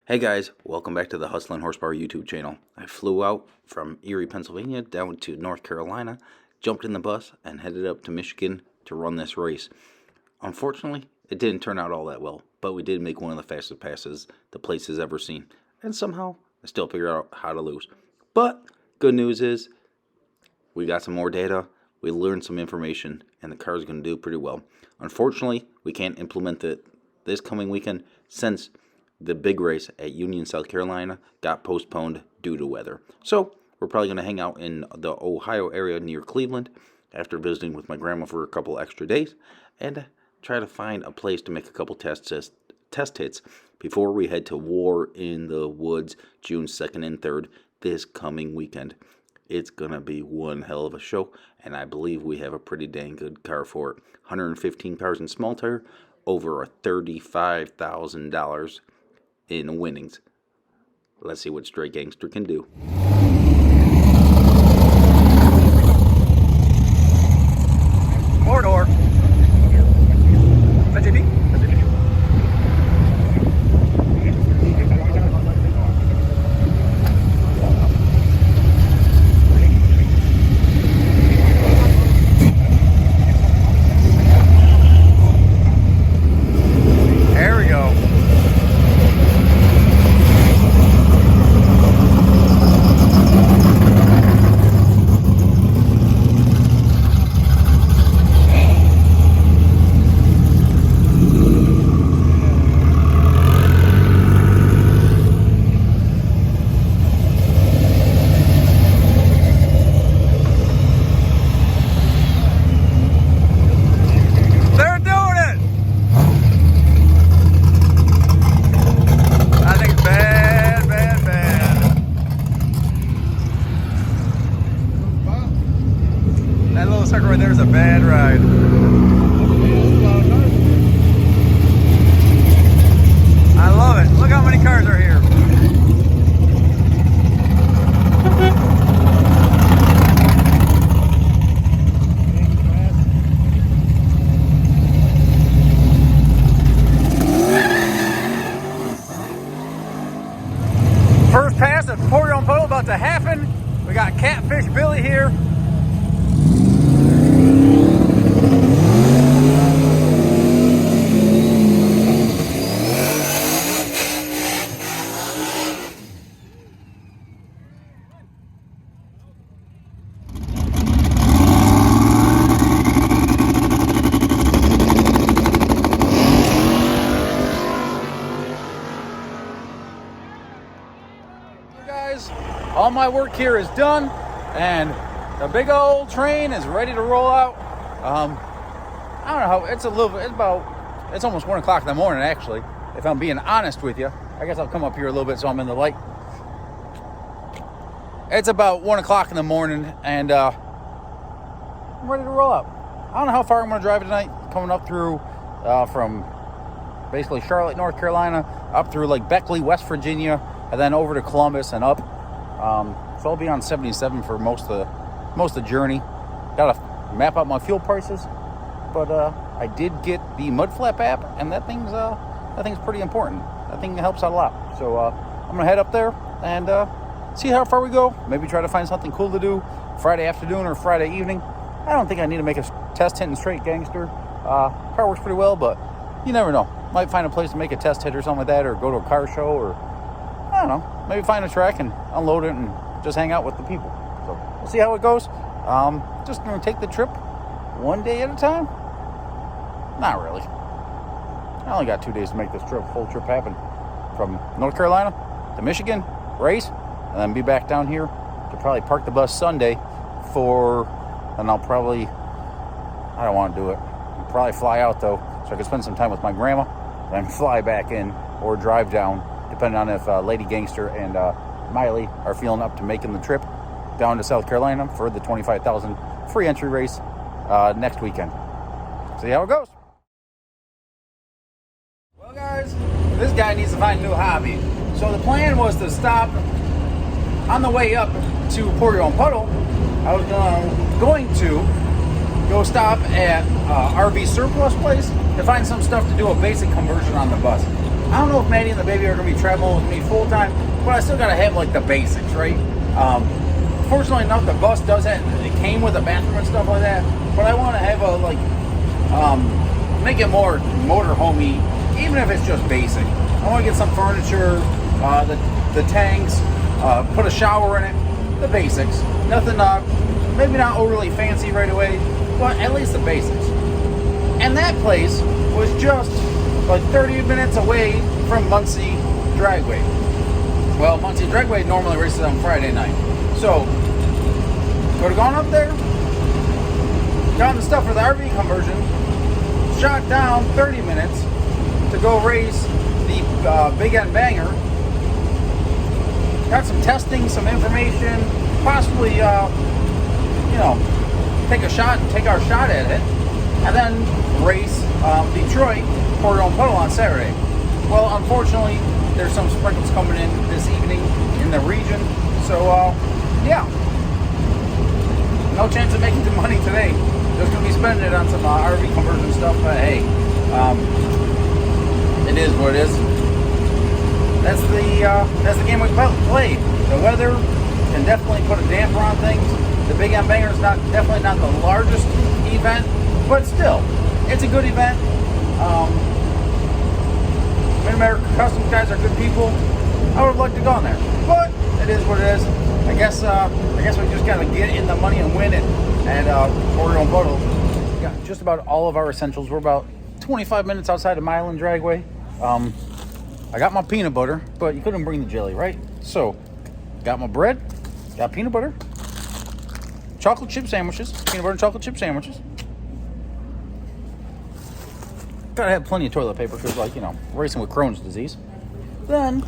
Hey guys, welcome back to the Hustlin' Horsepower YouTube channel. I flew out from Erie, Pennsylvania down to North Carolina, jumped in the bus, and headed up to Michigan to run this race. Unfortunately, it didn't turn out all that well, but we did make one of the fastest passes the place has ever seen. And somehow, I still figured out how to lose. But, good news is, we got some more data, we learned some information, and the car is going to do pretty well. Unfortunately, we can't implement it this coming weekend since the big race at Union, South Carolina got postponed due to weather. So we're probably going to hang out in the Ohio area near Cleveland after visiting with my grandma for a couple extra days and try to find a place to make a couple test hits before we head to War in the Woods June 2nd and 3rd this coming weekend. It's going to be one hell of a show, and I believe we have a pretty dang good car for it. 115 cars in small tire, over $35,000 in winnings. Let's see what Stray Gangster can do. Four door. Is that JP? There we go. Right there's a bad ride. I love it. Look how many cars are here. First pass at Porion Puddle about to happen. We got Catfish Billy here. All my work here is done, and the big old train is ready to roll out. I don't know how, it's almost 1 o'clock in the morning, actually, if I'm being honest with you. I guess I'll come up here a little bit so I'm in the light. It's about 1 o'clock in the morning, and I'm ready to roll out. I don't know how far I'm going to drive tonight, coming up through from basically Charlotte, North Carolina, up through like Beckley, West Virginia, and then over to Columbus and up. So I'll be on 77 for most of the journey. Got to map out my fuel prices, but I did get the Mud Flap app, and that thing's pretty important. That thing helps out a lot. So I'm gonna head up there and see how far we go. Maybe try to find something cool to do Friday afternoon or Friday evening. I don't think I need to make a test hit in Straight Gangster. Car works pretty well, but you never know. Might find a place to make a test hit or something like that, or go to a car show, or I don't know, maybe find a track and unload it and just hang out with the people. So we'll see how it goes. Just gonna take the trip one day at a time. Not really. I only got 2 days to make this whole trip happen. From North Carolina to Michigan, race, and then be back down here to probably park the bus Sunday and I don't want to do it. I'll probably fly out though, so I can spend some time with my grandma, then fly back in or drive down, depending on if Lady Gangster and Miley are feeling up to making the trip down to South Carolina for the 25,000 free entry race next weekend. See how it goes. Well guys, this guy needs to find a new hobby. So the plan was to stop on the way up to Porion Puddle. I was going to go stop at RV Surplus Place to find some stuff to do a basic conversion on the bus. I don't know if Maddy and the baby are going to be traveling with me full time, but I still got to have like the basics, right? Fortunately enough, the bus does have, it came with a bathroom and stuff like that, but I want to have a, like, make it more motorhomey, even if it's just basic. I want to get some furniture, the tanks, put a shower in it, the basics. Nothing, maybe not overly fancy right away, but at least the basics. And that place was just like 30 minutes away from Muncie Dragway. Well, Muncie Dragway normally races on Friday night. So, could have gone up there, gotten the stuff for the RV conversion, shot down 30 minutes to go race the Big End Banger, got some testing, some information, possibly, take our shot at it, and then race Detroit for your own puddle on Saturday. Well, unfortunately, there's some sprinkles coming in this evening in the region, so yeah, no chance of making the money today. Just gonna be spending it on some RV conversion stuff, but hey, it is what it is. That's the game we played. The weather can definitely put a damper on things. The Big M Banger is definitely not the largest event, but still, it's a good event. Mid-America Customs guys are good people. I would have liked to go on there, but it is what it is. I guess we just gotta get in the money and win it, and pour your own bottle. Got just about all of our essentials. We're about 25 minutes outside of Milan Dragway. I got my peanut butter, but you couldn't bring the jelly, right? So, got my bread, got peanut butter, chocolate chip sandwiches, peanut butter and chocolate chip sandwiches. Gotta have plenty of toilet paper because, like, racing with Crohn's disease. Then,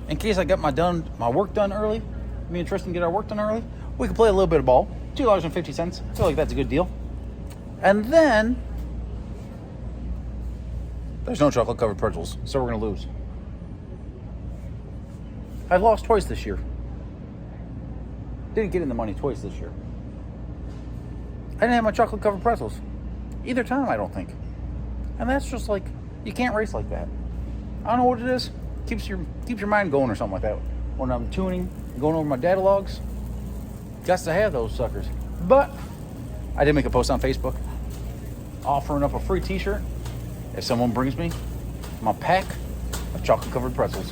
in case I got my work done early, me and Tristan get our work done early, we can play a little bit of ball. $2.50. I feel like that's a good deal. And then, there's no chocolate covered pretzels, so we're gonna lose. I've lost twice this year. Didn't get in the money twice this year. I didn't have my chocolate covered pretzels either time, I don't think. And that's just like, you can't race like that. I don't know what it is. Keeps your mind going or something like that. When I'm tuning, going over my data logs, got to have those suckers. But I did make a post on Facebook offering up a free t-shirt if someone brings me my pack of chocolate covered pretzels.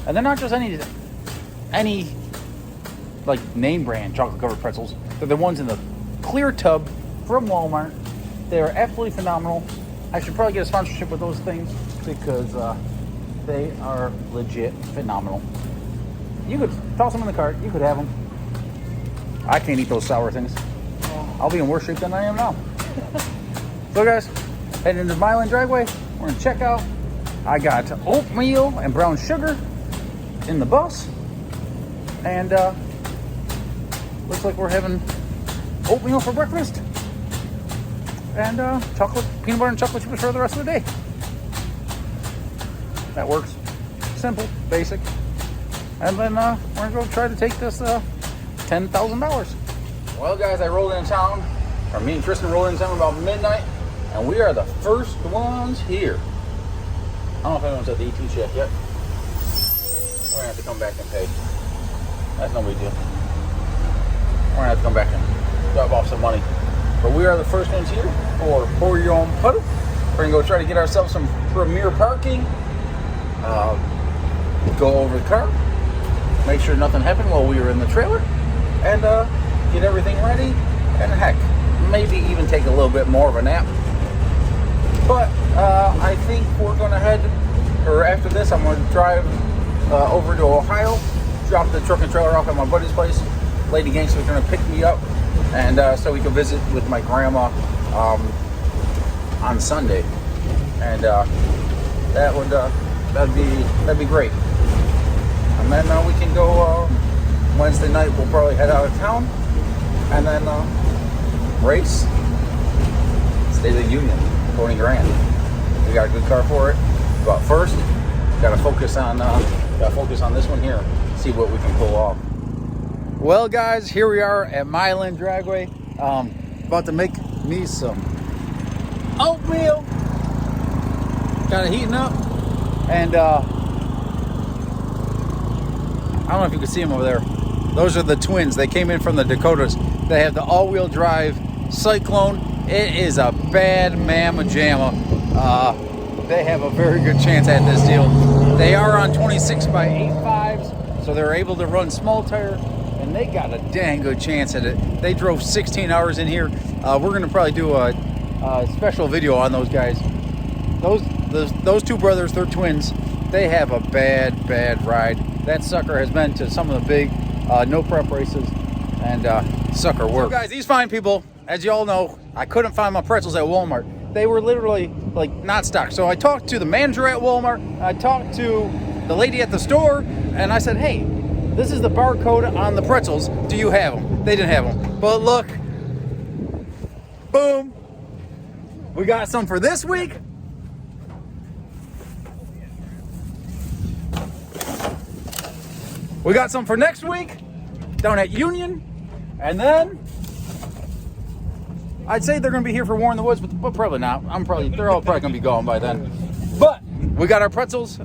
And they're not just any like name brand chocolate covered pretzels. They're the ones in the clear tub from Walmart. They are absolutely phenomenal. I should probably get a sponsorship with those things because they are legit phenomenal. You could toss them in the cart. You could have them. I can't eat those sour things. I'll be in worse shape than I am now. So guys, heading into Milan Dragway. We're in checkout. I got oatmeal and brown sugar in the bus. And looks like we're having oatmeal for breakfast. And peanut butter and chocolate chips for the rest of the day. That works. Simple, basic. And then we're gonna go try to take this $10,000. Well guys, I rolled in town, or me and Tristan rolled in town about midnight, and we are the first ones here. I don't know if anyone's at the ET check yet. We're gonna have to come back and pay. That's no big deal. We're gonna have to come back and drop off some money. But we are the first ones here for Pour Your Own Puddle. We're gonna go try to get ourselves some premier parking. Go over the car, make sure nothing happened while we were in the trailer, and get everything ready, and heck, maybe even take a little bit more of a nap. But I think we're gonna after this, I'm gonna drive over to Ohio, drop the truck and trailer off at my buddy's place. Lady Gangster's gonna pick me up, and so we can visit with my grandma on Sunday, and that'd be great. And then we can go Wednesday night. We'll probably head out of town, and then race State of the Union, 20 grand. We got a good car for it, but first gotta focus on this one here, see what we can pull off. Well guys, here we are at Milan Dragway, about to make me some oatmeal Got it heating up. And I don't know if you can see them over there. Those are the twins. They came in from the Dakotas. They have the all-wheel drive Cyclone. It is a bad mamma jamma. They have a very good chance at this deal. They are on 26x85s, so they're able to run small tire, and they got a dang good chance at it. They drove 16 hours in here. We're gonna probably do a special video on those guys. Those two brothers, they're twins. They have a bad ride. That sucker has been to some of the big no prep races, and sucker work. So guys, these fine people, as you all know, I couldn't find my pretzels at Walmart. They were literally like not stocked. So I talked to the manager at Walmart, I talked to the lady at the store, and I said, hey, this is the barcode on the pretzels. Do you have them? They didn't have them. But look, boom, we got some for this week. We got some for next week down at Union, and then I'd say they're going to be here for War in the Woods, but probably not. They're all probably going to be gone by then. But we got our pretzels.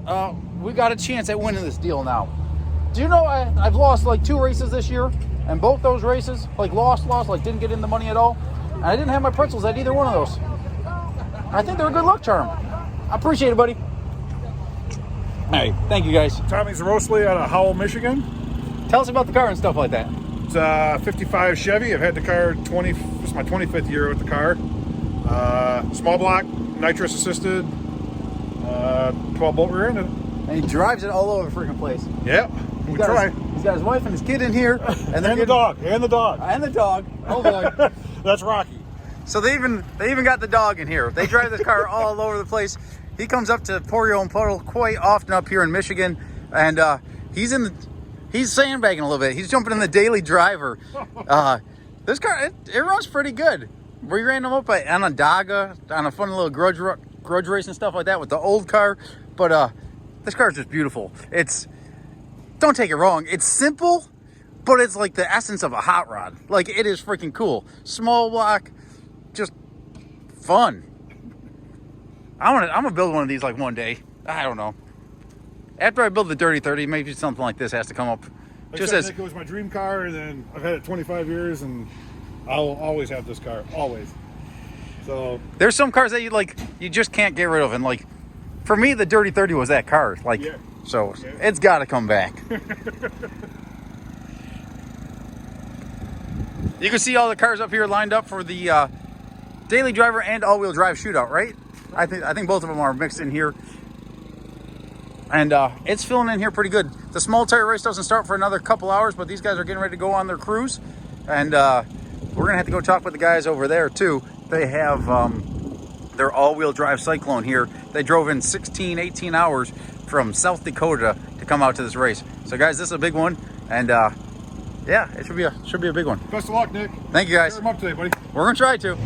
We got a chance at winning this deal now. Do you know I've lost like 2 races this year, and both those races, like lost, like didn't get in the money at all. And I didn't have my pretzels at either one of those. I think they're a good luck charm. I appreciate it, buddy. Hey, thank you guys. Tommy's Roastly out of Howell, Michigan. Tell us about the car and stuff like that. It's a 55 Chevy. I've had the car it's my 25th year with the car. Small block, nitrous assisted, 12 bolt rear end. And he drives it all over the freaking place. Yeah, we try. He's got his wife and his kid in here. And the dog. And the dog. Oh boy. That's Rocky. So they even got the dog in here. They drive this car all over the place. He comes up to Pour Your Own Puddle quite often up here in Michigan, and he's sandbagging a little bit. He's jumping in the daily driver. This car, it runs pretty good. We ran him up on a Daga, on a fun little grudge race and stuff like that with the old car. But this car is just beautiful. Don't take it wrong, it's simple, but it's like the essence of a hot rod. Like, it is freaking cool. Small block, just fun. I'm gonna build one of these like one day. I don't know. After I build the Dirty 30, maybe something like this has to come up. Just as it was my dream car, and then I've had it 25 years, and I'll always have this car, always. So there's some cars that you just can't get rid of, and like for me, the Dirty 30 was that car. Like, yeah. So yeah. It's got to come back. You can see all the cars up here lined up for the daily driver and all-wheel drive shootout, right? I think both of them are mixed in here. And it's filling in here pretty good. The small tire race doesn't start for another couple hours, but these guys are getting ready to go on their cruise. And we're going to have to go talk with the guys over there, too. They have their all-wheel drive Cyclone here. They drove in 16, 18 hours from South Dakota to come out to this race. So, guys, this is a big one. And, yeah, it should be a big one. Best of luck, Nick. Thank you, guys. Cheer 'em up today, buddy. We're going to try to.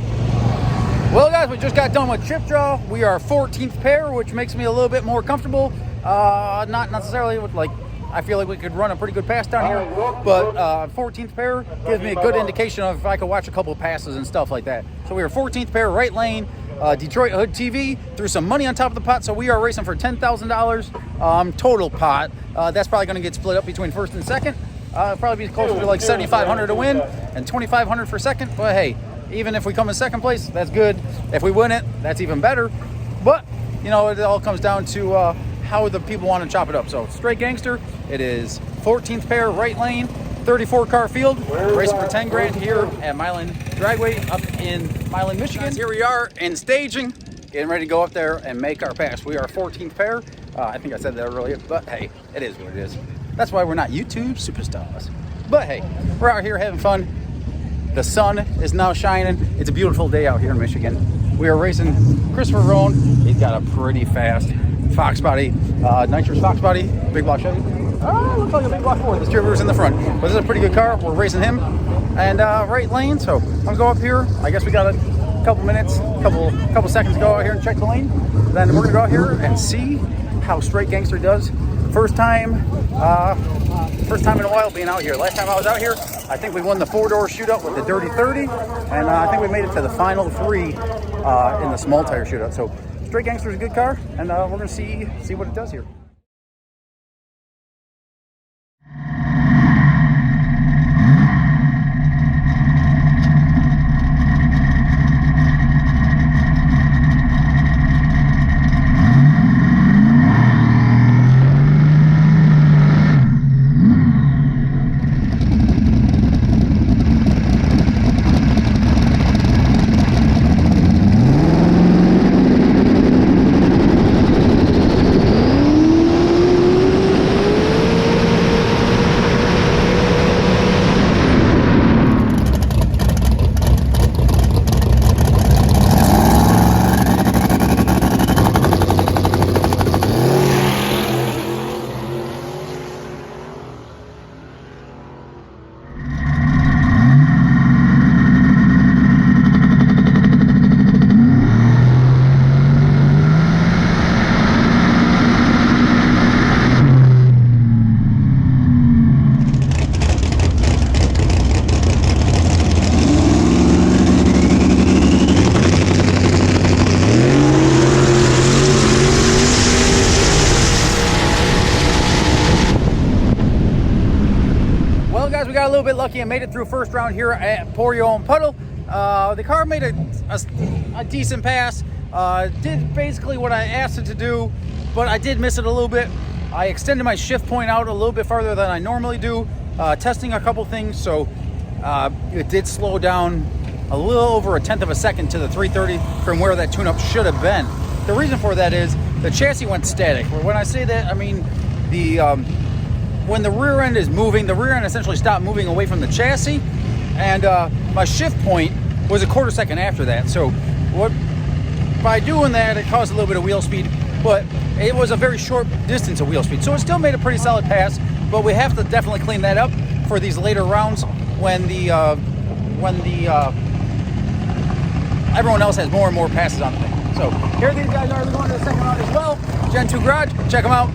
Well, guys, we just got done with chip draw. We are 14th pair, which makes me a little bit more comfortable. Not necessarily with, like, I feel like we could run a pretty good pass down here, but 14th pair gives me a good indication of if I could watch a couple of passes and stuff like that. So we are 14th pair, right lane. DetroitHoodTV threw some money on top of the pot, so we are racing for $10,000 total pot. That's probably going to get split up between first and second. Probably be closer to like $7,500 to win and $2,500 for second. But hey, even if we come in second place, that's good. If we win it, that's even better. But you know, it all comes down to how the people want to chop it up. So straight gangster, it is 14th pair, right lane, 34 car field, racing for 10 grand here at Milan Dragway up in Milan, Michigan. Guys, here we are in staging, getting ready to go up there and make our pass. We are 14th pair. I think I said that earlier, but hey, it is what it is. That's why we're not YouTube superstars. But hey, we're out here having fun. The sun is now shining. It's a beautiful day out here in Michigan. We are racing Christopher Roan. He's got a pretty fast Fox body, nitrous Fox body, big block Chevy. Looks like a big block Ford. The distributor's in the front. But this is a pretty good car. We're racing him. And right lane, so I'm gonna go up here. I guess we got a couple minutes, couple seconds to go out here and check the lane. Then we're gonna go out here and see how Straight Gangster does. First time in a while being out here. Last time I was out here, I think we won the 4-door shootout with the Dirty 30, and I think we made it to the final 3 in the small tire shootout. So Straight Gangster's a good car, and we're going to see what it does here. We got a little bit lucky and made it through first round here at Pour Your Own Puddle. The car made a decent pass. Did basically what I asked it to do, but I did miss it a little bit. I extended my shift point out a little bit farther than I normally do, testing a couple things, so it did slow down a little over 1/10 of a second to the 330 from where that tune-up should have been. The reason for that is the chassis went static. When I say that, I mean when the rear end is moving, the rear end essentially stopped moving away from the chassis, and my shift point was a 1/4 second after that. So by doing that, it caused a little bit of wheel speed, but it was a very short distance of wheel speed. So it still made a pretty solid pass, but we have to definitely clean that up for these later rounds when everyone else has more and more passes on the thing. So here these guys are. They're going to the second round as well. Gen 2 Garage, check them out.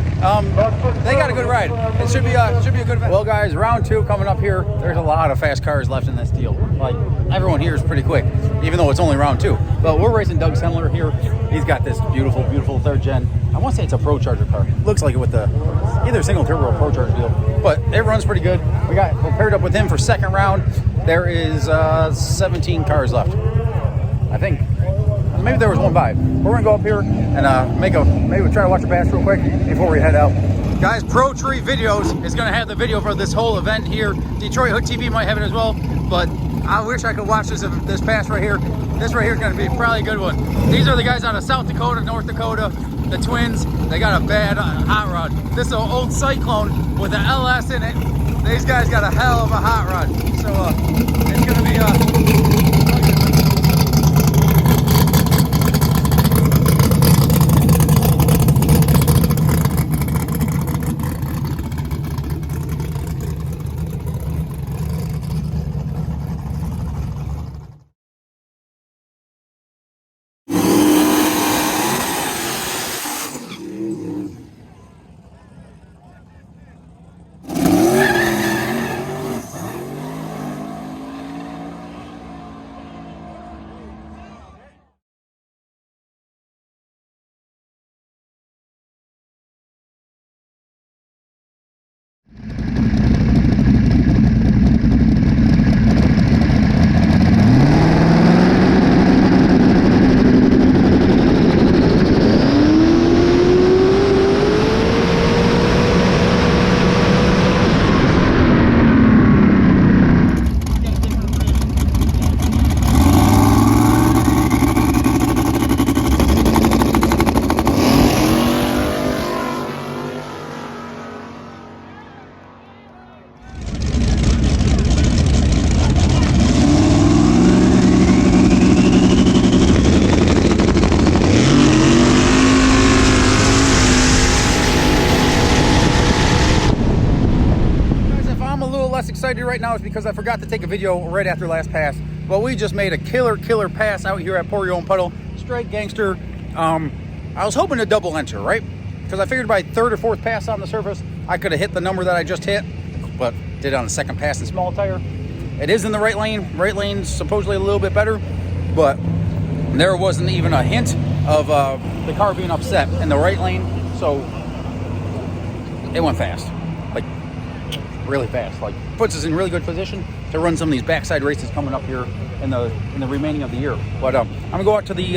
They got a good ride. It should be a good event. Well, guys, round 2 coming up here. There's a lot of fast cars left in this deal. Like, everyone here is pretty quick, even though it's only round 2. But we're racing Doug Semler here. He's got this beautiful, beautiful 3rd gen. I want to say it's a Pro Charger car. Looks like it with the either single turbo or Pro Charger deal. But it runs pretty good. We're paired up with him for second round. There is 17 cars left, I think. Maybe there was one by. We're gonna go up here and maybe we'll try to watch a pass real quick before we head out. Guys, Pro Tree Videos is gonna have the video for this whole event here. Detroit Hood TV might have it as well, but I wish I could watch this pass right here. This right here is gonna be probably a good one. These are the guys out of South Dakota, North Dakota, the twins. They got a bad hot rod. This is an old Cyclone with an LS in it. These guys got a hell of a hot rod. So it's gonna be excited right now is because I forgot to take a video right after last pass, but we just made a killer pass out here at Pour Your Own Puddle. Straight gangster. I was hoping to double enter, right? Because I figured by 3rd or 4th pass on the surface I could have hit the number that I just hit, but did it on the 2nd pass in small tire. It is in the right lane. Right lane's supposedly a little bit better, but there wasn't even a hint of the car being upset in the right lane, so it went fast, like really fast. Like puts us in really good position to run some of these backside races coming up here in the remaining of the year. But I'm gonna go out to the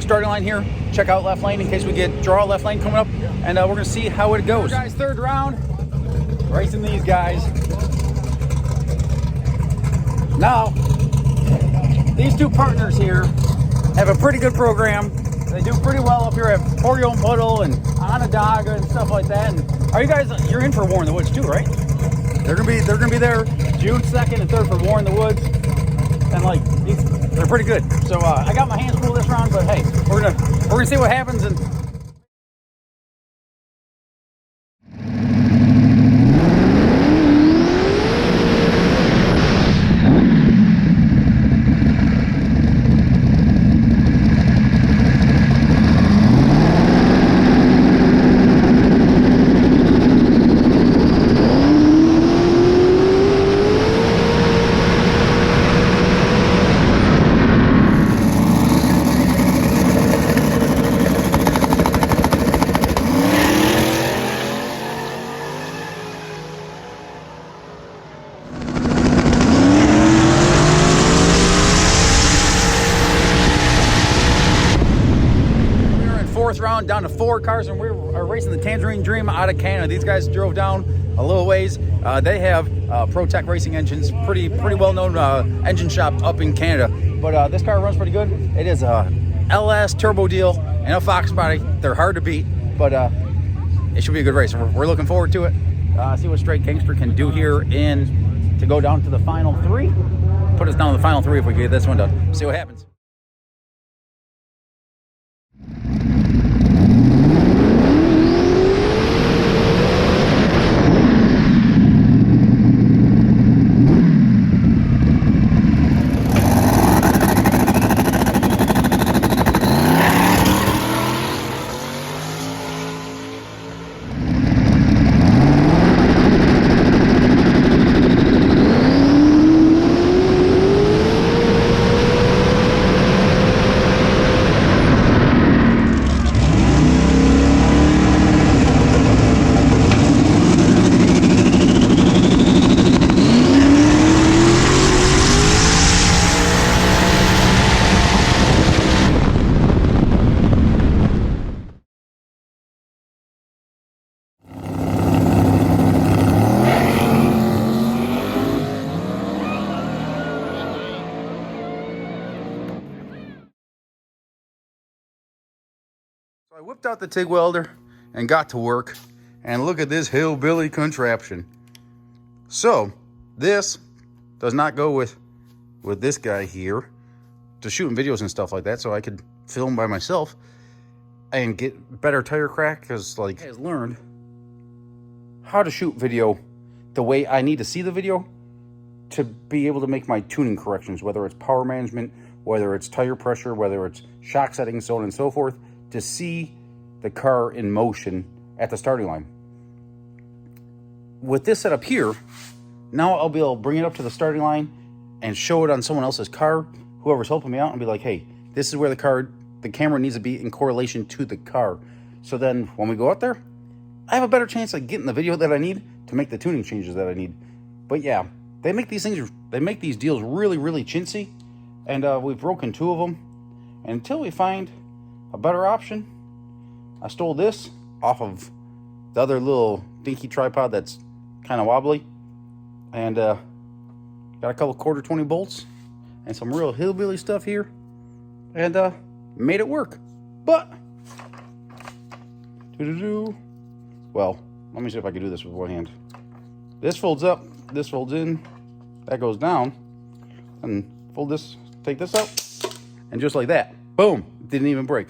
starting line here, check out left lane in case we draw left lane coming up, and we're gonna see how it goes. Guys, third round, racing these guys. Now, these two partners here have a pretty good program. They do pretty well up here at Porio and Puddle and Onondaga and stuff like that. And are you guys? You're in for War in the Woods too, right? They're gonna be there June 2nd and 3rd for War in the Woods, and like they're pretty good. So I got my hands full this round, but hey, we're gonna see what happens. And round down to 4 cars, and we're racing the Tangerine Dream out of Canada. These guys drove down a little ways. They have ProTech racing engines, pretty well-known engine shop up in Canada. But this car runs pretty good. It is a LS turbo deal and a Fox body. They're hard to beat, but it should be a good race. We're looking forward to it. See what Straight Gangster can do here to go down to the final 3. Put us down to the final 3 if we get this one done. See what happens. I whipped out the TIG welder and got to work, and look at this hillbilly contraption. So this does not go with this guy here to shooting videos and stuff like that, so I could film by myself and get better tire crack, because like I has learned how to shoot video the way I need to see the video to be able to make my tuning corrections, whether it's power management, whether it's tire pressure, whether it's shock settings, so on and so forth, to see the car in motion at the starting line. With this setup here, now I'll be able to bring it up to the starting line and show it on someone else's car, whoever's helping me out, and be like, hey, this is where the camera needs to be in correlation to the car. So then when we go out there, I have a better chance of getting the video that I need to make the tuning changes that I need. But yeah, they make these deals really, really chintzy, and we've broken 2 of them. And until we find a better option, I stole this off of the other little dinky tripod that's kind of wobbly, and got a couple quarter 20 bolts and some real hillbilly stuff here, and made it work. But well, let me see if I can do this with one hand. This folds up, this folds in, that goes down, and fold this, take this out, and just like that, boom, didn't even break.